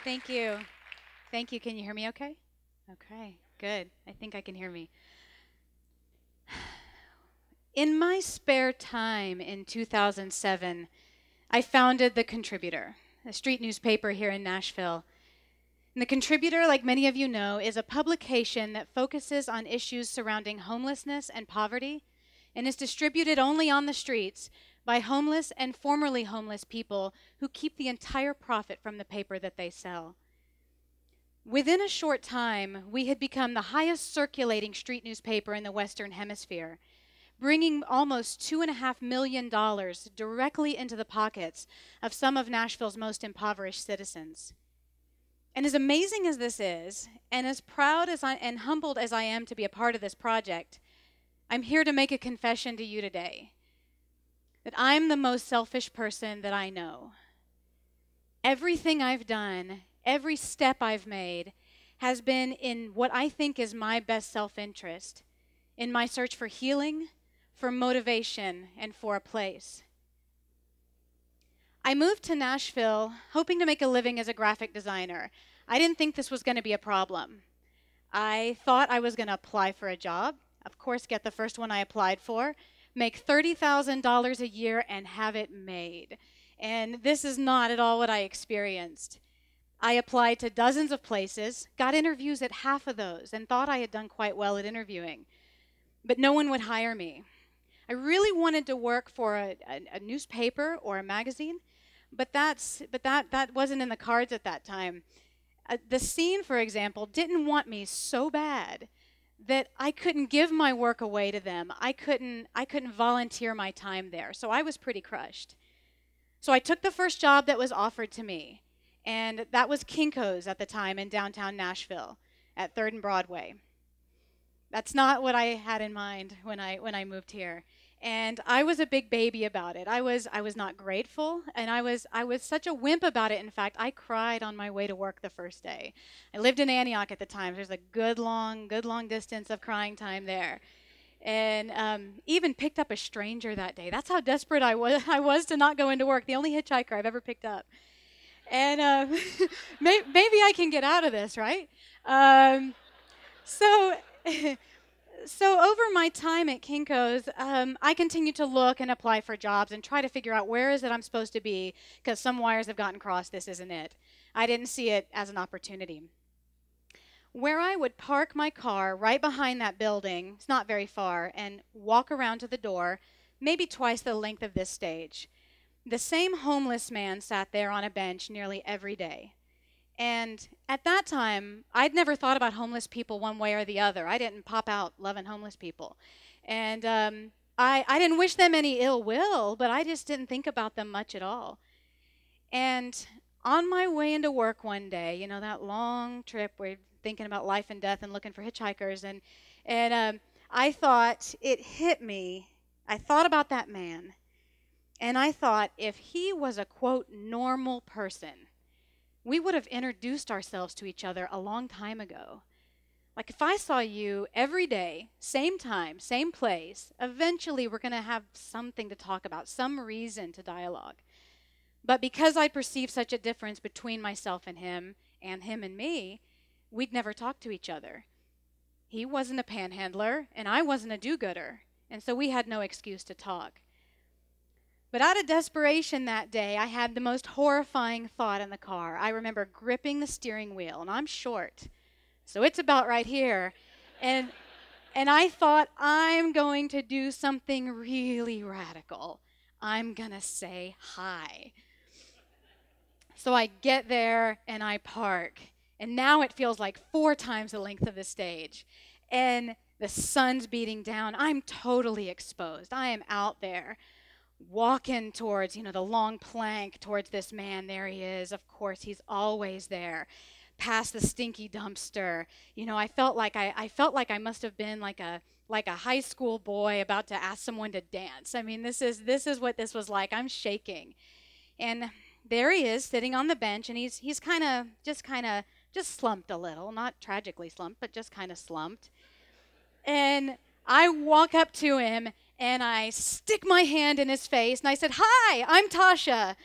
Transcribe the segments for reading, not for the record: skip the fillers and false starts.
Thank you. Thank you. Can you hear me okay? Okay, good. I think I can hear me. In my spare time in 2007, I founded The Contributor, a street newspaper here in Nashville. And The Contributor, like many of you know, is a publication that focuses on issues surrounding homelessness and poverty and is distributed only on the streets by homeless and formerly homeless people who keep the entire profit from the paper that they sell. Within a short time, we had become the highest circulating street newspaper in the Western Hemisphere, bringing almost $2.5 million directly into the pockets of some of Nashville's most impoverished citizens. And as amazing as this is, and as proud and humbled as I am to be a part of this project, I'm here to make a confession to you today that I'm the most selfish person that I know. Everything I've done, every step I've made, has been in what I think is my best self-interest, in my search for healing, for motivation, and for a place. I moved to Nashville hoping to make a living as a graphic designer. I didn't think this was going to be a problem. I thought I was going to apply for a job, of course get the first one I applied for, make $30,000 a year and have it made. And this is not at all what I experienced. I applied to dozens of places, got interviews at half of those, and thought I had done quite well at interviewing. But no one would hire me. I really wanted to work for a newspaper or a magazine, but that wasn't in the cards at that time. The Scene, for example, didn't want me so bad that I couldn't give my work away to them. I couldn't volunteer my time there, so I was pretty crushed. So I took the first job that was offered to me, and that was Kinko's at the time in downtown Nashville at 3rd and Broadway. That's not what I had in mind when I moved here. And I was a big baby about it. I was not grateful, and I was such a wimp about it. In fact, I cried on my way to work the first day. I lived in Antioch at the time. There's a good long distance of crying time there. And even picked up a stranger that day. That's how desperate I was to not go into work. The only hitchhiker I've ever picked up. And maybe I can get out of this, right? So, so over my time at Kinko's, I continued to look and apply for jobs and try to figure out where is it I'm supposed to be, because some wires have gotten crossed. This isn't it. I didn't see it as an opportunity. Where I would park my car right behind that building, it's not very far, and walk around to the door, maybe twice the length of this stage. The same homeless man sat there on a bench nearly every day. And at that time, I'd never thought about homeless people one way or the other. I didn't pop out loving homeless people. And I didn't wish them any ill will, but I just didn't think about them much at all. And on my way into work one day, you know, that long trip where you're thinking about life and death and looking for hitchhikers, and I thought, it hit me. I thought about that man, and I thought, if he was a, quote, normal person, we would have introduced ourselves to each other a long time ago. Like, if I saw you every day, same time, same place, eventually we're going to have something to talk about, some reason to dialogue. But because I perceived such a difference between myself and him and me, we'd never talk to each other. He wasn't a panhandler, and I wasn't a do-gooder, and so we had no excuse to talk. But out of desperation that day, I had the most horrifying thought in the car. I remember gripping the steering wheel, and I'm short, so it's about right here. And I thought, I'm going to do something really radical. I'm going to say hi. So I get there, and I park. And now it feels like 4 times the length of the stage. And the sun's beating down. I'm totally exposed. I am out there walking towards, you know, the long plank towards this man. There he is. Of course, he's always there. Past the stinky dumpster. You know, I felt like I must have been like a high school boy about to ask someone to dance. I mean, this is what this was like. I'm shaking. And there he is sitting on the bench, and he's kind of just slumped a little, not tragically slumped, but just kind of slumped. And I walk up to him, and I stick my hand in his face, and I said, "Hi, I'm Tasha."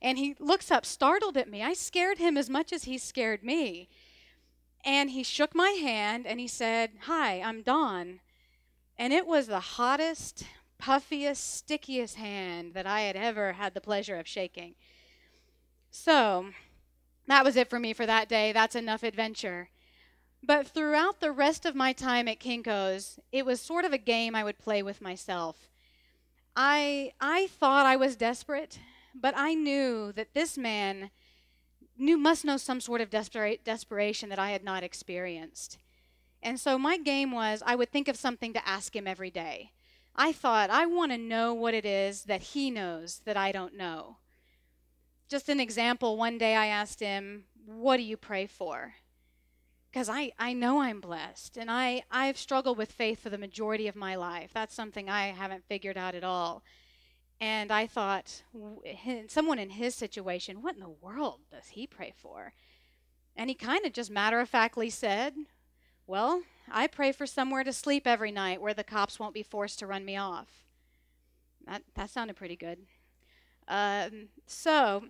And he looks up, startled at me. I scared him as much as he scared me. And he shook my hand and he said, "Hi, I'm Don." And it was the hottest, puffiest, stickiest hand that I had ever had the pleasure of shaking. So that was it for me for that day. That's enough adventure. But throughout the rest of my time at Kinko's, it was sort of a game I would play with myself. I thought I was desperate, but I knew that this man must know some sort of desperation that I had not experienced. And so my game was I would think of something to ask him every day. I thought, I want to know what it is that he knows that I don't know. Just an example, one day I asked him, "What do you pray for?" Because I know I'm blessed, and I've struggled with faith for the majority of my life. That's something I haven't figured out at all. And I thought, someone in his situation, what in the world does he pray for? And he kind of just matter-of-factly said, "Well, I pray for somewhere to sleep every night where the cops won't be forced to run me off." That sounded pretty good. So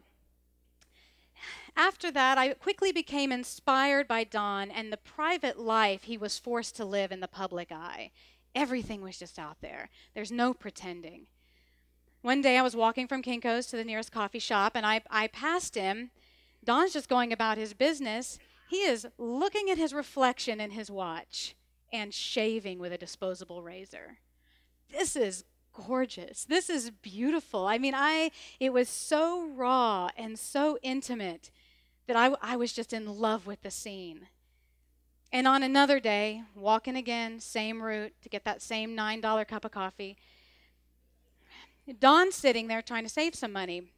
after that, I quickly became inspired by Don and the private life he was forced to live in the public eye. Everything was just out there. There's no pretending. One day I was walking from Kinko's to the nearest coffee shop, and I passed him. Don's just going about his business. He is looking at his reflection in his watch and shaving with a disposable razor. This is gorgeous. This is beautiful. I mean, it was so raw and so intimate that I was just in love with the scene. And on another day, walking again, same route to get that same $9 cup of coffee, Don's sitting there trying to save some money.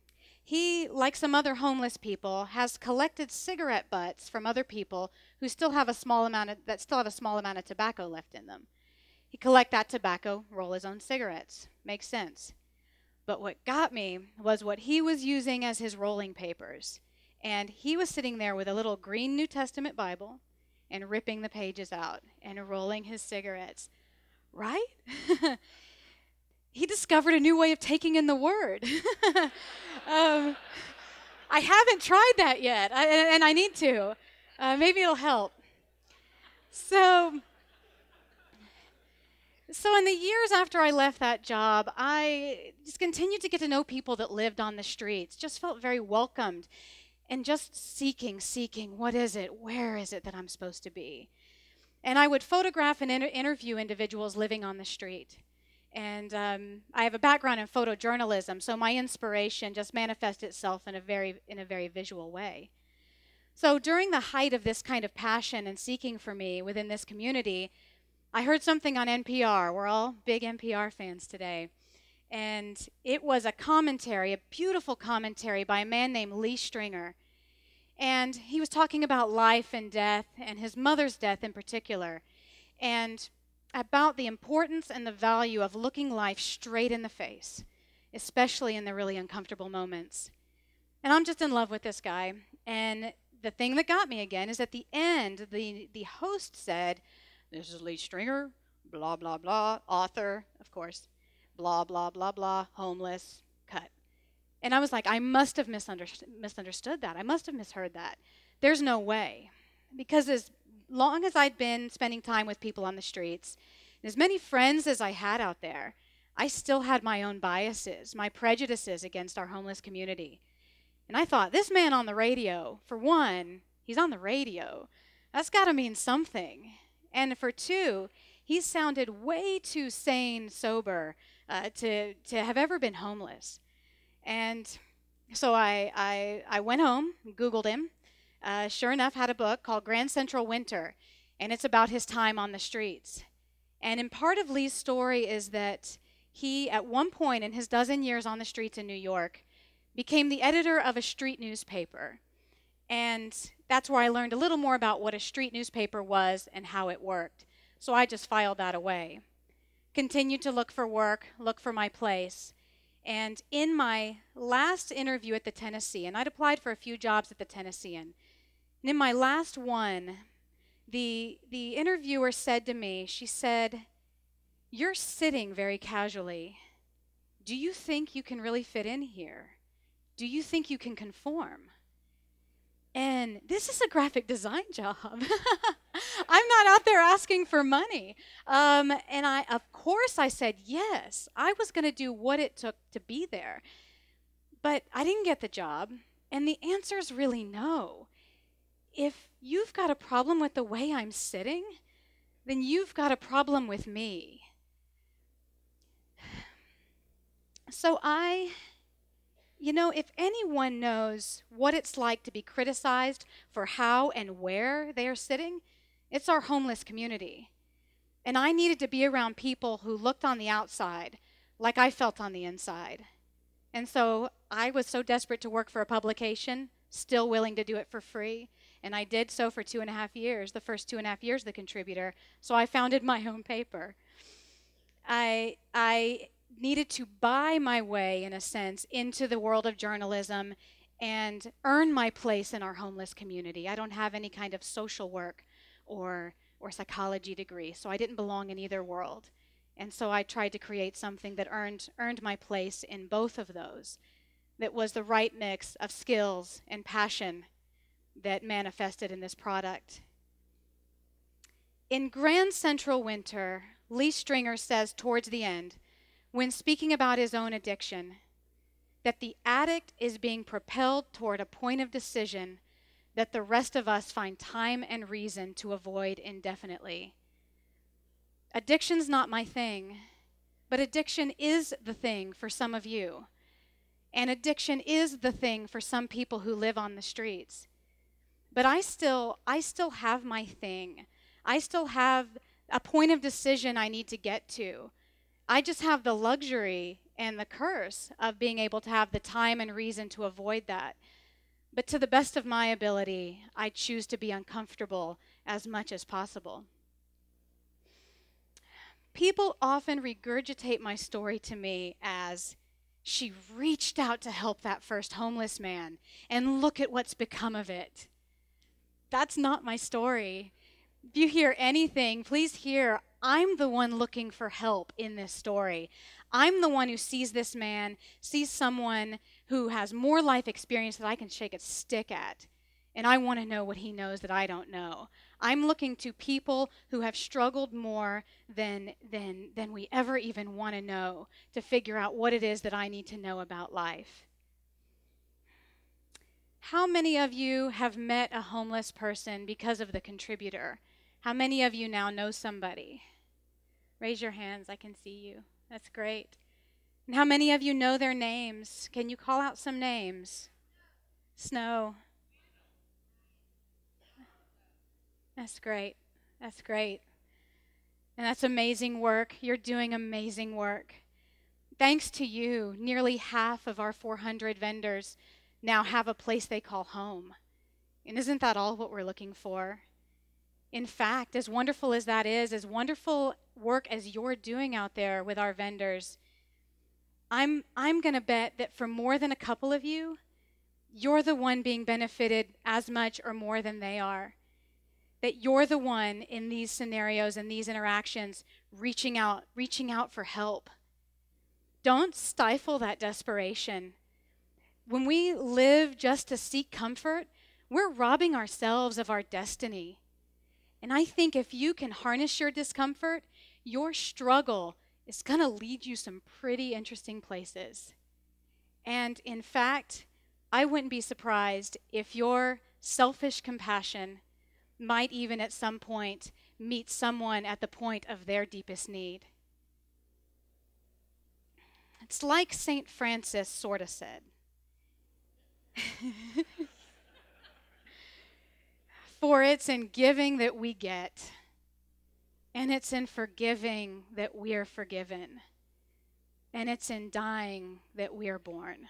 He, like some other homeless people, has collected cigarette butts from other people who still have a small amount of tobacco left in them. He'd collect that tobacco, roll his own cigarettes. Makes sense. But what got me was what he was using as his rolling papers. And he was sitting there with a little green New Testament Bible and ripping the pages out and rolling his cigarettes. Right? He discovered a new way of taking in the Word. I haven't tried that yet, and I need to. Maybe it'll help. So in the years after I left that job, I just continued to get to know people that lived on the streets, just felt very welcomed, and just seeking, what is it, where is it that I'm supposed to be? And I would photograph and interview individuals living on the street. And I have a background in photojournalism, so my inspiration just manifests itself in a very visual way. So during the height of this kind of passion and seeking for me within this community, I heard something on NPR. We're all big NPR fans today. And it was a commentary, a beautiful commentary by a man named Lee Stringer. And he was talking about life and death, and his mother's death in particular, and about the importance and the value of looking life straight in the face, especially in the really uncomfortable moments. And I'm just in love with this guy. And the thing that got me again is at the end, the host said, "This is Lee Stringer, blah, blah, blah, author, of course, blah, blah, blah, blah, homeless, cut." And I was like, I must have misunderstood that. I must have misheard that. There's no way. Because as long as I'd been spending time with people on the streets, and as many friends as I had out there, I still had my own biases, my prejudices against our homeless community. And I thought, this man on the radio, for one, he's on the radio. That's got to mean something. And for two, he sounded way too sane, sober to have ever been homeless. And so I went home, Googled him. Sure enough, had a book called Grand Central Winter, and it's about his time on the streets. And in part of Lee's story is that he, at one point in his dozen years on the streets in New York, became the editor of a street newspaper. And that's where I learned a little more about what a street newspaper was and how it worked. So I just filed that away. Continued to look for work, look for my place. And in my last interview at the Tennessean, I'd applied for a few jobs at the Tennessean. And in my last one, the interviewer said to me, she said, "You're sitting very casually. Do you think you can really fit in here?" Do you think you can conform? And this is a graphic design job. I'm not out there asking for money. And of course, I said yes. I was going to do what it took to be there. But I didn't get the job. And the answer is really no. If you've got a problem with the way I'm sitting, then you've got a problem with me. So if anyone knows what it's like to be criticized for how and where they are sitting, it's our homeless community. And I needed to be around people who looked on the outside like I felt on the inside. And so I was so desperate to work for a publication, still willing to do it for free. And I did so for 2.5 years, the first 2.5 years the contributor. So I founded my own paper. I needed to buy my way, in a sense, into the world of journalism and earn my place in our homeless community. I don't have any kind of social work or psychology degree, so I didn't belong in either world. And so I tried to create something that earned my place in both of those, that was the right mix of skills and passion that manifested in this product. In Grand Central Winter, Lee Stringer says towards the end, when speaking about his own addiction, that the addict is being propelled toward a point of decision that the rest of us find time and reason to avoid indefinitely. Addiction's not my thing, but addiction is the thing for some of you. And addiction is the thing for some people who live on the streets. But I still have my thing. I still have a point of decision I need to get to. I just have the luxury and the curse of being able to have the time and reason to avoid that. But to the best of my ability, I choose to be uncomfortable as much as possible. People often regurgitate my story to me as, she reached out to help that first homeless man, and look at what's become of it. That's not my story. If you hear anything, please hear, I'm the one looking for help in this story. I'm the one who sees this man, sees someone who has more life experience that I can shake a stick at. And I want to know what he knows that I don't know. I'm looking to people who have struggled more than we ever even want to know to figure out what it is that I need to know about life. How many of you have met a homeless person because of the contributor? How many of you now know somebody? Raise your hands, I can see you. That's great. And how many of you know their names? Can you call out some names? Snow. That's great. That's great. And that's amazing work. You're doing amazing work. Thanks to you, nearly half of our 400 vendors now have a place they call home. And isn't that all what we're looking for? In fact, as wonderful as that is, as wonderful work as you're doing out there with our vendors, I'm going to bet that for more than a couple of you, you're the one being benefited as much or more than they are. That you're the one in these scenarios and these interactions reaching out for help. Don't stifle that desperation. When we live just to seek comfort, we're robbing ourselves of our destiny. And I think if you can harness your discomfort, your struggle is going to lead you some pretty interesting places. And in fact, I wouldn't be surprised if your selfish compassion might even at some point meet someone at the point of their deepest need. It's like St. Francis sort of said. For it's in giving that we get, and it's in forgiving that we are forgiven, and it's in dying that we are born.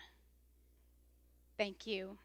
Thank you.